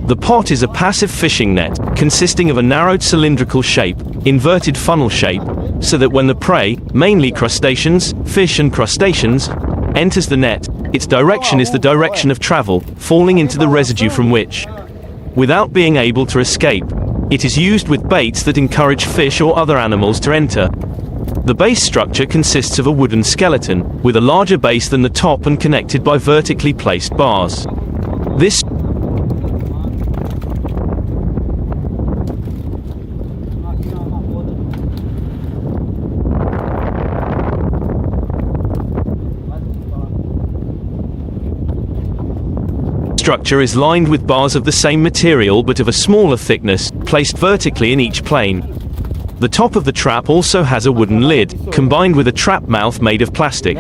The pot is a passive fishing net, consisting of a narrowed cylindrical shape, inverted funnel shape, so that when the prey, mainly crustaceans, fish and crustaceans, enters the net, its direction is the direction of travel, falling into the residue from which, without being able to escape, it is used with baits that encourage fish or other animals to enter. The base structure consists of a wooden skeleton, with a larger base than the top and connected by vertically placed bars. This structure is lined with bars of the same material but of a smaller thickness, placed vertically in each plane. The top of the trap also has a wooden lid, combined with a trap mouth made of plastic.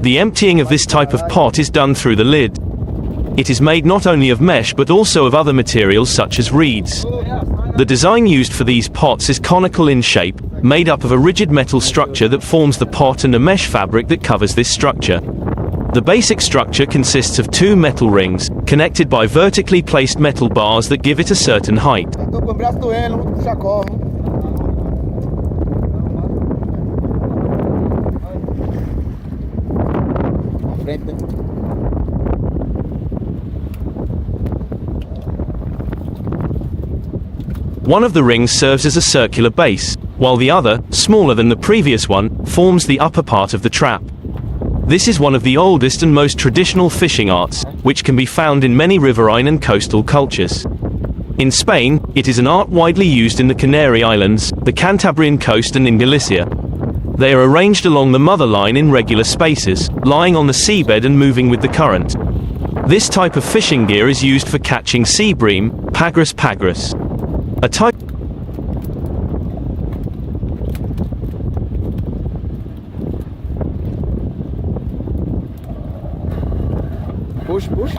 The emptying of this type of pot is done through the lid. It is made not only of mesh but also of other materials such as reeds. The design used for these pots is conical in shape, made up of a rigid metal structure that forms the pot and a mesh fabric that covers this structure. The basic structure consists of two metal rings, connected by vertically placed metal bars that give it a certain height. One of the rings serves as a circular base, while the other, smaller than the previous one, forms the upper part of the trap. This is one of the oldest and most traditional fishing arts, which can be found in many riverine and coastal cultures. In Spain, it is an art widely used in the Canary Islands, the Cantabrian coast and in Galicia. They are arranged along the mother line in regular spaces, lying on the seabed and moving with the current. This type of fishing gear is used for catching sea bream, Pagras pagras. A type push.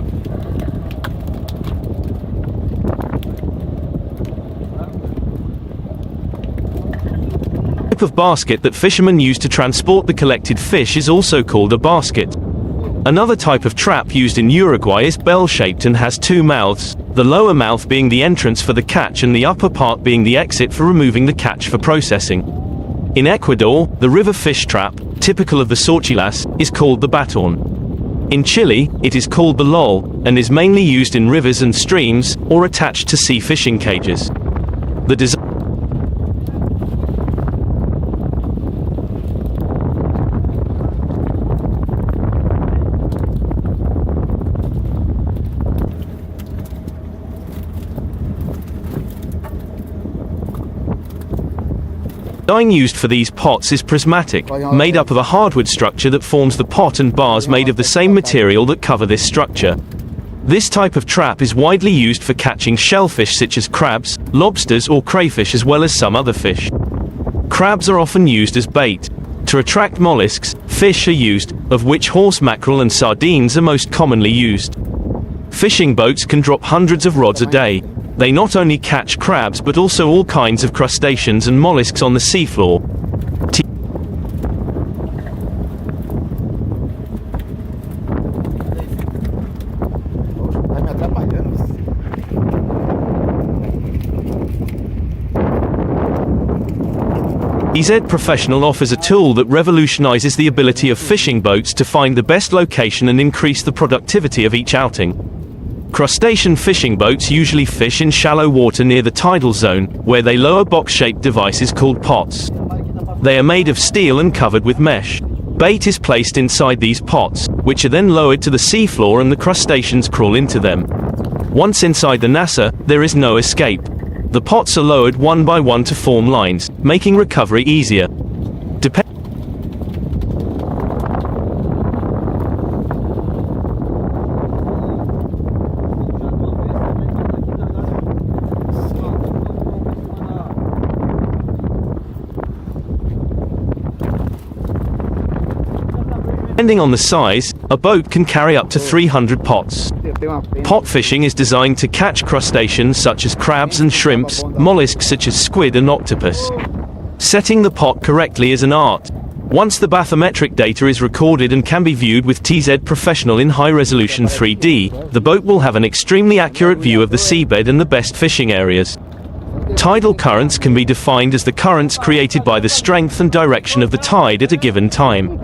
of basket that fishermen use to transport the collected fish is also called a basket. Another type of trap used in Uruguay is bell-shaped and has two mouths, the lower mouth being the entrance for the catch and the upper part being the exit for removing the catch for processing. In Ecuador, the river fish trap, typical of the Sorchilas, is called the baton. In Chile, it is called the lol, and is mainly used in rivers and streams, or attached to sea fishing cages. The design used for these pots is prismatic, made up of a hardwood structure that forms the pot and bars made of the same material that cover this structure. This type of trap is widely used for catching shellfish such as crabs, lobsters or crayfish as well as some other fish. Crabs are often used as bait. To attract mollusks, fish are used, of which horse mackerel and sardines are most commonly used. Fishing boats can drop hundreds of rods a day. They not only catch crabs but also all kinds of crustaceans and mollusks on the seafloor. TZ Professional offers a tool that revolutionizes the ability of fishing boats to find the best location and increase the productivity of each outing. Crustacean fishing boats usually fish in shallow water near the tidal zone, where they lower box-shaped devices called pots. They are made of steel and covered with mesh. Bait is placed inside these pots, which are then lowered to the seafloor and the crustaceans crawl into them. Once inside the NASA, there is no escape. The pots are lowered one by one to form lines, making recovery easier. Depending on the size, a boat can carry up to 300 pots. Pot fishing is designed to catch crustaceans such as crabs and shrimps, mollusks such as squid and octopus. Setting the pot correctly is an art. Once the bathymetric data is recorded and can be viewed with TZ Professional in high-resolution 3D, the boat will have an extremely accurate view of the seabed and the best fishing areas. Tidal currents can be defined as the currents created by the strength and direction of the tide at a given time.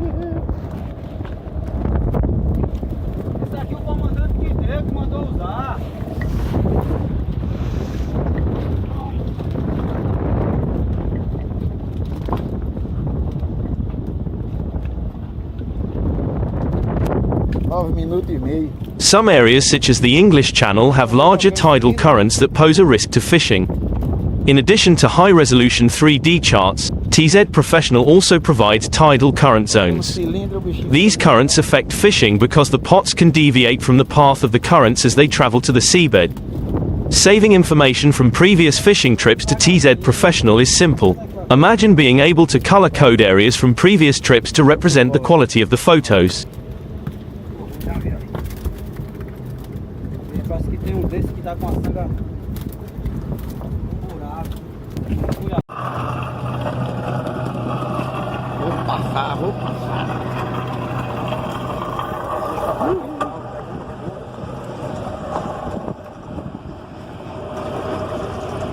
Some areas such as the English Channel have larger tidal currents that pose a risk to fishing. In addition to high-resolution 3D charts, TZ Professional also provides tidal current zones. These currents affect fishing because the pots can deviate from the path of the currents as they travel to the seabed. Saving information from previous fishing trips to TZ Professional is simple. Imagine being able to color code areas from previous trips to represent the quality of the photos.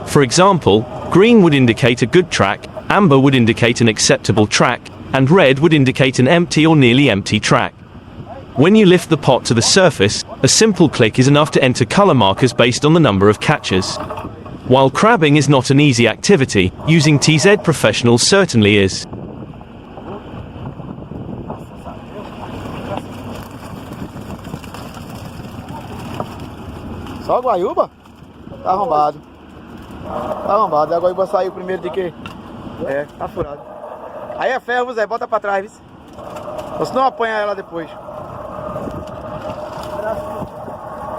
For example, green would indicate a good track, amber would indicate an acceptable track, and red would indicate an empty or nearly empty track. When you lift the pot to the surface, a simple click is enough to enter color markers based on the number of catches. While crabbing is not an easy activity, using TZ Professional certainly is. Só Guaiúba? Tá arrombado. Tá arrombado. A Guaiúba saiu primeiro de que? É, tá furado. Aí é ferro, Zé, bota pra trás, viu? Ou senão apanha ela depois.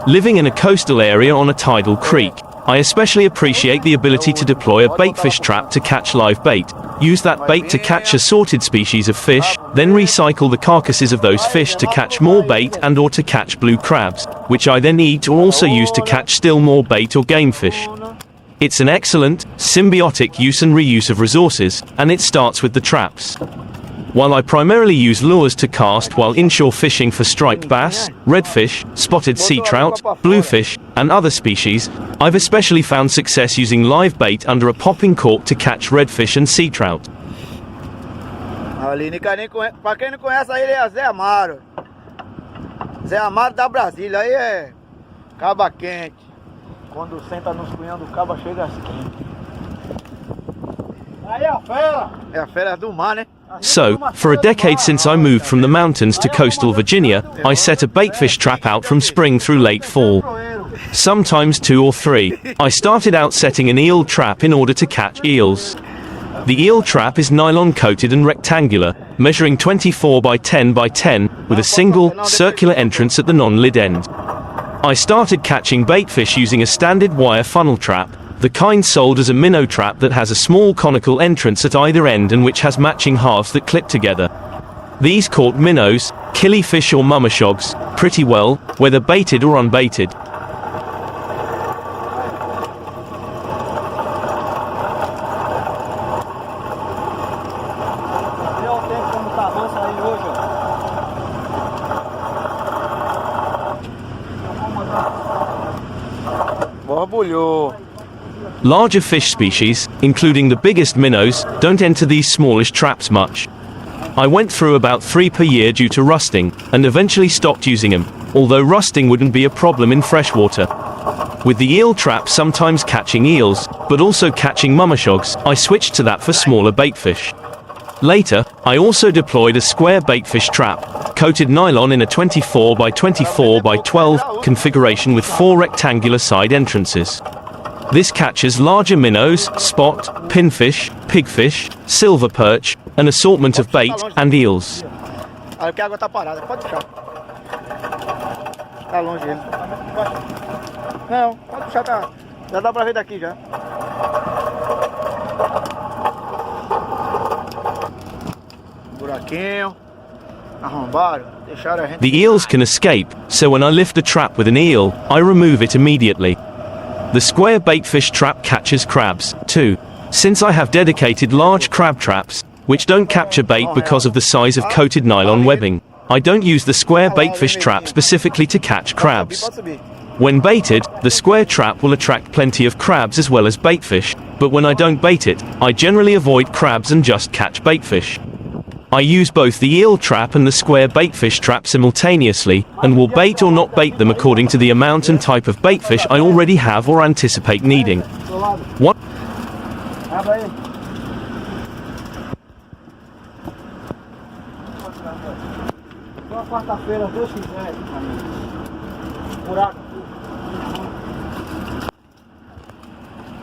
Living in a coastal area on a tidal creek, I especially appreciate the ability to deploy a baitfish trap to catch live bait, use that bait to catch assorted species of fish, then recycle the carcasses of those fish to catch more bait and or to catch blue crabs, which I then eat or also use to catch still more bait or game fish. It's an excellent, symbiotic use and reuse of resources, and it starts with the traps. While I primarily use lures to cast while inshore fishing for striped bass, redfish, spotted sea trout, bluefish, and other species, I've especially found success using live bait under a popping cork to catch redfish and sea trout. Ali, pra quem não conhece, aí ele é Zé Amaro. Zé Amaro da Brasília, aí é caba quente. Quando senta nos cunhão do caba, chega assim. Aí é a fera! É a fera do mar, né? So, for a decade since I moved from the mountains to coastal Virginia, I set a baitfish trap out from spring through late fall. Sometimes 2 or 3. I started out setting an eel trap in order to catch eels. The eel trap is nylon coated and rectangular, measuring 24 by 10 by 10, with a single, circular entrance at the non-lid end. I started catching baitfish using a standard wire funnel trap, the kind sold as a minnow trap that has a small conical entrance at either end and which has matching halves that clip together. These caught minnows, killifish or mummershogs, pretty well, whether baited or unbaited. Larger fish species, including the biggest minnows, don't enter these smallish traps much. I went through about 3 per year due to rusting, and eventually stopped using them, although rusting wouldn't be a problem in freshwater. With the eel trap sometimes catching eels, but also catching mummershogs, I switched to that for smaller baitfish. Later, I also deployed a square baitfish trap, coated nylon in a 24 by 24 by 12 configuration with 4 rectangular side entrances. This catches larger minnows, spot, pinfish, pigfish, silver perch, an assortment of bait, and eels. Aqui a água tá parada, pode puxar. Tá longe ele. Não, pode puxar, tá. Já dá pra ver daqui já. Buraquinho. Arrombaram, deixaram a gente. The eels can escape, so when I lift the trap with an eel, I remove it immediately. The square baitfish trap catches crabs, too. Since I have dedicated large crab traps, which don't capture bait because of the size of coated nylon webbing. I don't use the square baitfish trap specifically to catch crabs. When baited, the square trap will attract plenty of crabs as well as baitfish, but when I don't bait it, I generally avoid crabs and just catch baitfish. I use both the eel trap and the square baitfish trap simultaneously, and will bait or not bait them according to the amount and type of baitfish I already have or anticipate needing. What?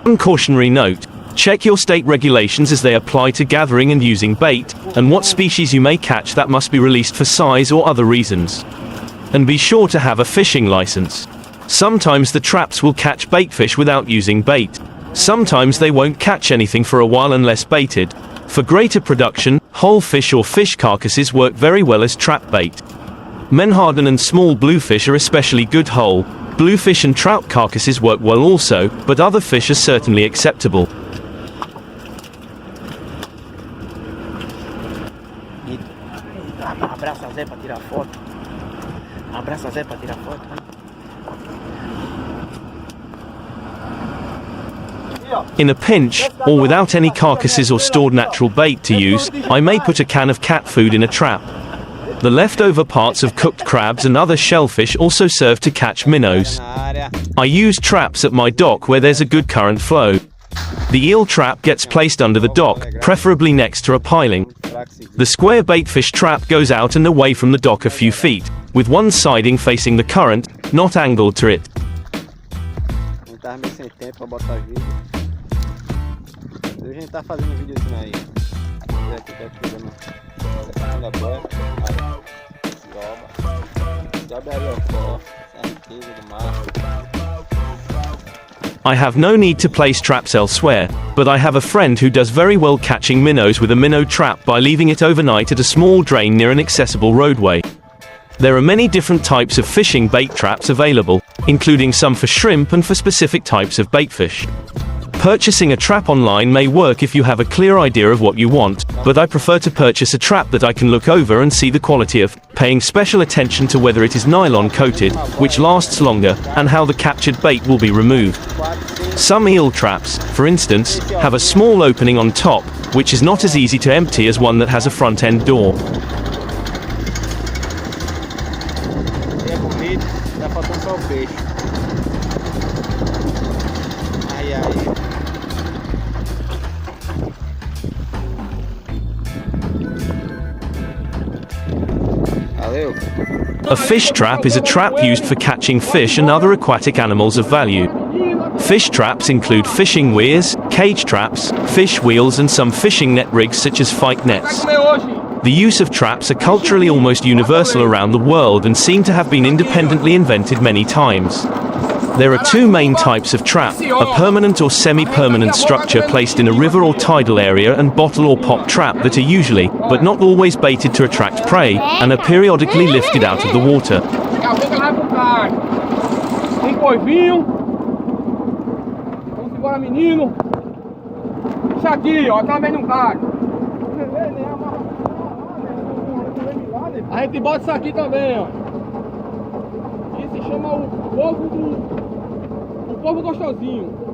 One cautionary note: check your state regulations as they apply to gathering and using bait, and what species you may catch that must be released for size or other reasons. And be sure to have a fishing license. Sometimes the traps will catch baitfish without using bait. Sometimes they won't catch anything for a while unless baited. For greater production, whole fish or fish carcasses work very well as trap bait. Menhaden and small bluefish are especially good whole. Bluefish and trout carcasses work well also, but other fish are certainly acceptable. Abraça Zé pra tirar foto. Abraça Zé pra tirar foto. In a pinch, or without any carcasses or stored natural bait to use, I may put a can of cat food in a trap. The leftover parts of cooked crabs and other shellfish also serve to catch minnows. I use traps at my dock where there's a good current flow. The eel trap gets placed under the dock, preferably next to a piling. The square baitfish trap goes out and away from the dock a few feet, with one siding facing the current, not angled to it. I have no need to place traps elsewhere, but I have a friend who does very well catching minnows with a minnow trap by leaving it overnight at a small drain near an accessible roadway. There are many different types of fishing bait traps available, including some for shrimp and for specific types of baitfish. Purchasing a trap online may work if you have a clear idea of what you want, but I prefer to purchase a trap that I can look over and see the quality of, paying special attention to whether it is nylon coated, which lasts longer, and how the captured bait will be removed. Some eel traps, for instance, have a small opening on top, which is not as easy to empty as one that has a front-end door. A fish trap is a trap used for catching fish and other aquatic animals of value. Fish traps include fishing weirs, cage traps, fish wheels and some fishing net rigs such as fight nets. The use of traps are culturally almost universal around the world and seem to have been independently invented many times. There are two main types of trap: a permanent or semi-permanent structure placed in a river or tidal area, and bottle or pop trap that are usually, but not always, baited to attract prey, and are periodically lifted out of the water. A gente bota isso aqui também, ó. Isso se chama o povo gostosinho.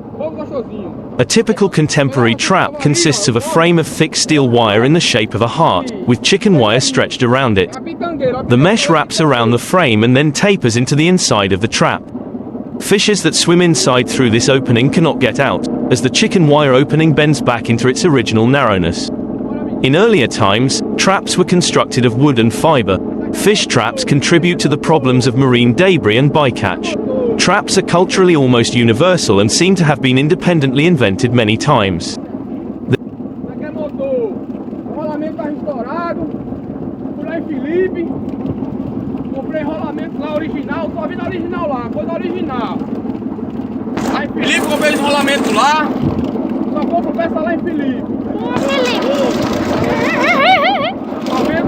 A typical contemporary trap consists of a frame of thick steel wire in the shape of a heart, with chicken wire stretched around it. The mesh wraps around the frame and then tapers into the inside of the trap. Fishes that swim inside through this opening cannot get out, as the chicken wire opening bends back into its original narrowness. In earlier times, traps were constructed of wood and fiber. Fish traps contribute to the problems of marine debris and bycatch. Traps are culturally almost universal and seem to have been independently invented many times.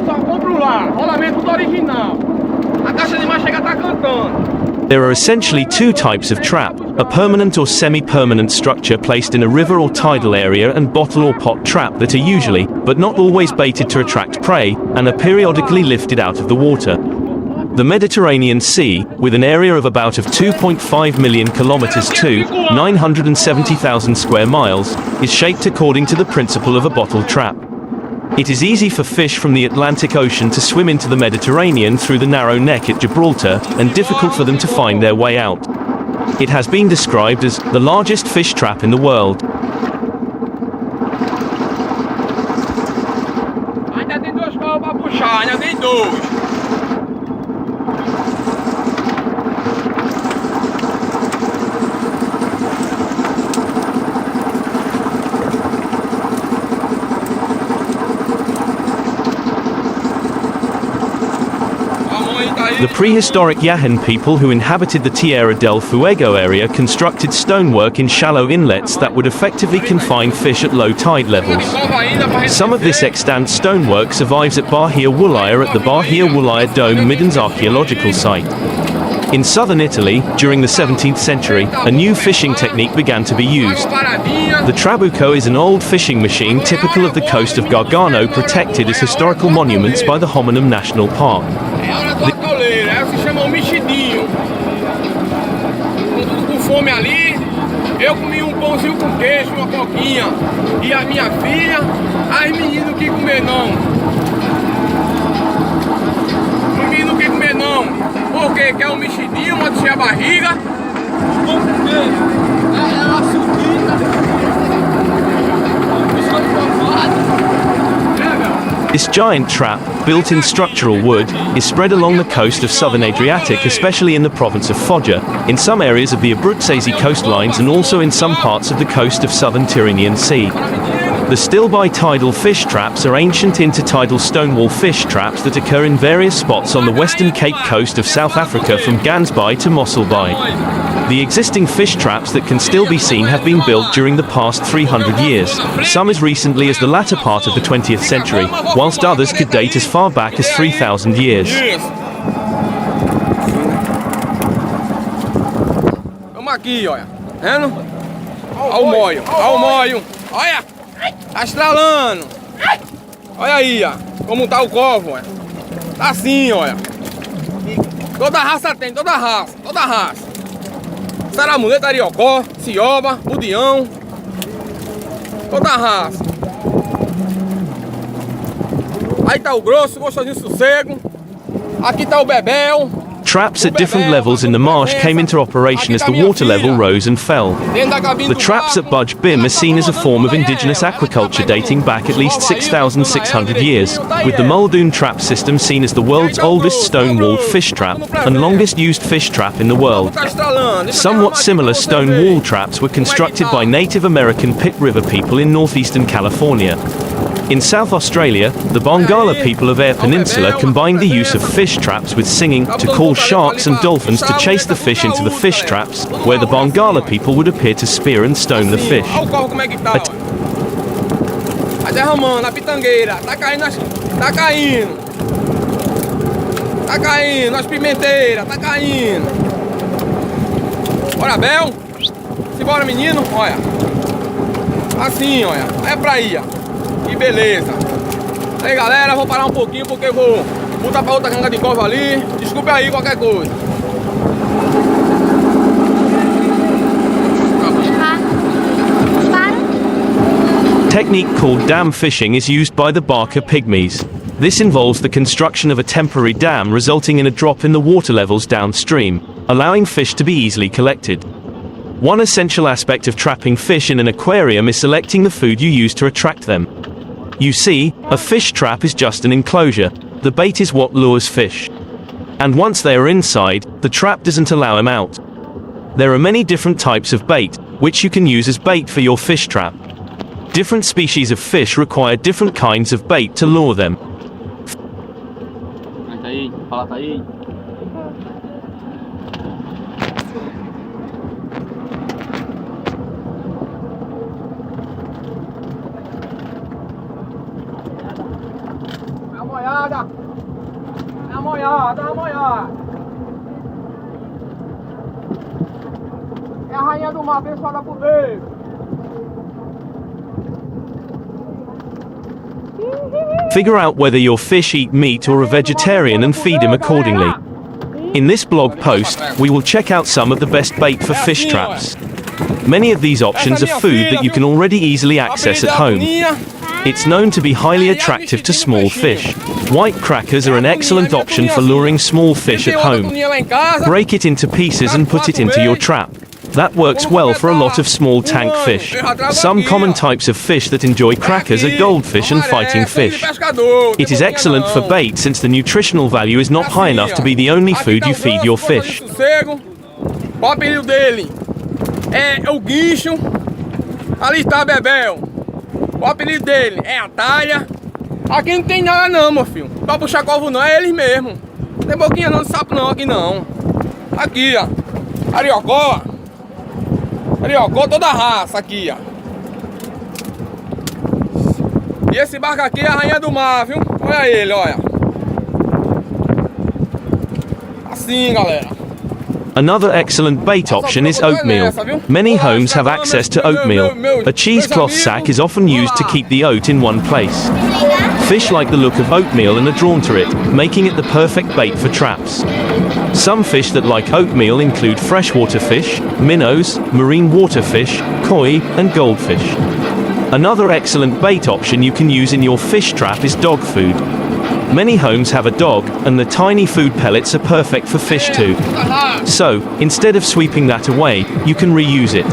Só compro lá, rolamento do original. A caixa de mais chega tá cantando. There are essentially two types of trap: a permanent or semi-permanent structure placed in a river or tidal area, and bottle or pot trap that are usually, but not always, baited to attract prey, and are periodically lifted out of the water. The Mediterranean Sea, with an area of about of 2.5 million kilometers to 970,000 square miles, is shaped according to the principle of a bottle trap. It is easy for fish from the Atlantic Ocean to swim into the Mediterranean through the narrow neck at Gibraltar, and difficult for them to find their way out. It has been described as the largest fish trap in the world. Ainda tem 2 carros para puxar, ainda tem 2. The prehistoric Yahan people who inhabited the Tierra del Fuego area constructed stonework in shallow inlets that would effectively confine fish at low tide levels. Some of this extant stonework survives at Bahia Woollaya at the Bahia Woollaya Dome Middens archaeological site. In southern Italy, during the 17th century, a new fishing technique began to be used. The trabuco is an old fishing machine typical of the coast of Gargano, protected as historical monuments by the Homenum National Park. Se chama um mexidinho. Tudo com fome ali. Eu comi um pãozinho com queijo, uma coquinha. E a minha filha, as meninas que comer não. Os meninos que comer não. Porque quer um mexidinho, uma descer a barriga. O pão com queijo. É uma suquita. Biscoito fofado. This giant trap, built in structural wood, is spread along the coast of southern Adriatic, especially in the province of Foggia, in some areas of the Abruzzese coastlines, and also in some parts of the coast of southern Tyrrhenian Sea. The still bi-tidal fish traps are ancient intertidal stonewall fish traps that occur in various spots on the western Cape Coast of South Africa, from Gansbaai to Mossel Bay. The existing fish traps that can still be seen have been built during the past 300 years, some as recently as the latter part of the 20th century, whilst others could date as far back as 3,000 years. Vamos aqui, olha. Vendo? Olha o molho, olha o molho. Olha! Tá estralando. Olha aí, ó. Como tá o covo, olha. Tá assim, olha. Toda raça tem, toda raça, toda raça. Saramuleta, ariocó, cioba, budião. Toda raça. Aí tá o grosso, gostosinho, sossego. Aqui tá o bebel. Traps at different levels in the marsh came into operation as the water level rose and fell. The traps at Budge Bim are seen as a form of indigenous aquaculture dating back at least 6,600 years, with the Muldoon trap system seen as the world's oldest stone-walled fish trap and longest used fish trap in the world. Somewhat similar stone wall traps were constructed by Native American Pitt River people in northeastern California. In South Australia, the Bangala people of Eyre Peninsula combined the use of fish traps with singing to call sharks and dolphins to chase the fish into the fish traps, where the Bangala people would appear to spear and stone the fish. Tá derramando a pitangueira, tá caindo, tá caindo. Tá caindo, as pimenteiras, tá caindo. Bora, Bel. Simbora, menino, olha. Assim, olha. É pra ir, ó. Que beleza. Aí, galera, vou parar um pouquinho porque eu vou botar pra outra canga de cova ali. Desculpe aí qualquer coisa. Technique called dam fishing is used by the Barker pygmies. This involves the construction of a temporary dam, resulting in a drop in the water levels downstream, allowing fish to be easily collected. One essential aspect of trapping fish in an aquarium is selecting the food you use to attract them. You see, a fish trap is just an enclosure. The bait is what lures fish. And once they are inside, the trap doesn't allow them out. There are many different types of bait, which you can use as bait for your fish trap. Different species of fish require different kinds of bait to lure them. Dá uma olhada, dá uma olhada. uma vez só dá pro meio. Figure out whether your fish eat meat or are vegetarian and feed him accordingly. In this blog post, we will check out some of the best bait for fish traps. Many of these options are food that you can already easily access at home. It's known to be highly attractive to small fish. White crackers are an excellent option for luring small fish at home. Break it into pieces and put it into your trap. That works well for a lot of small tank fish. Some common types of fish that enjoy crackers are goldfish and fighting fish. It is excellent for bait since the nutritional value is not high enough to be the only food you feed your fish. O apelido dele é o guincho. Ali está Bebel. O apelido dele é a talha. Aqui não tem nada não, meu filho. Pra puxar corvo não, é eles mesmo. Não tem boquinha não de sapo não, aqui não. Aqui, ó. Ariocó. Ariocó toda a raça aqui, ó. E esse barco aqui é a rainha do mar, viu? Olha ele, olha. Assim, galera. Another excellent bait option is oatmeal. Many homes have access to oatmeal. A cheesecloth sack is often used to keep the oat in one place. Fish like the look of oatmeal and are drawn to it, making it the perfect bait for traps. Some fish that like oatmeal include freshwater fish, minnows, marine waterfish, koi, and goldfish. Another excellent bait option you can use in your fish trap is dog food. Many homes have a dog, and the tiny food pellets are perfect for fish too. So, instead of sweeping that away, you can reuse it.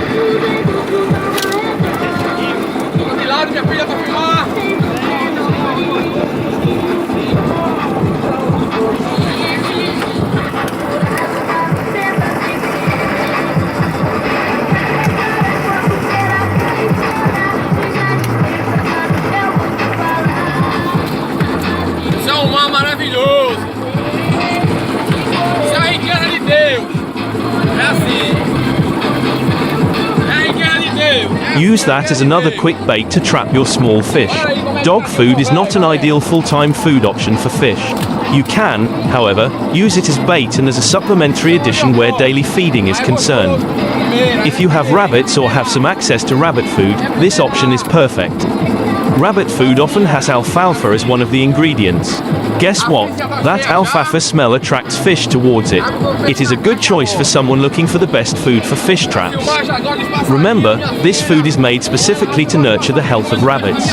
Maravilhoso. Isso é a riqueza de Deus. É assim. É a riqueza de Deus. Use that as another quick bait to trap your small fish. Dog food is not an ideal full-time food option for fish. You can, however, use it as bait and as a supplementary addition where daily feeding is concerned. If you have rabbits or have some access to rabbit food, this option is perfect. Rabbit food often has alfalfa as one of the ingredients. Guess what? That alfalfa smell attracts fish towards it. It is a good choice for someone looking for the best food for fish traps. Remember, this food is made specifically to nurture the health of rabbits.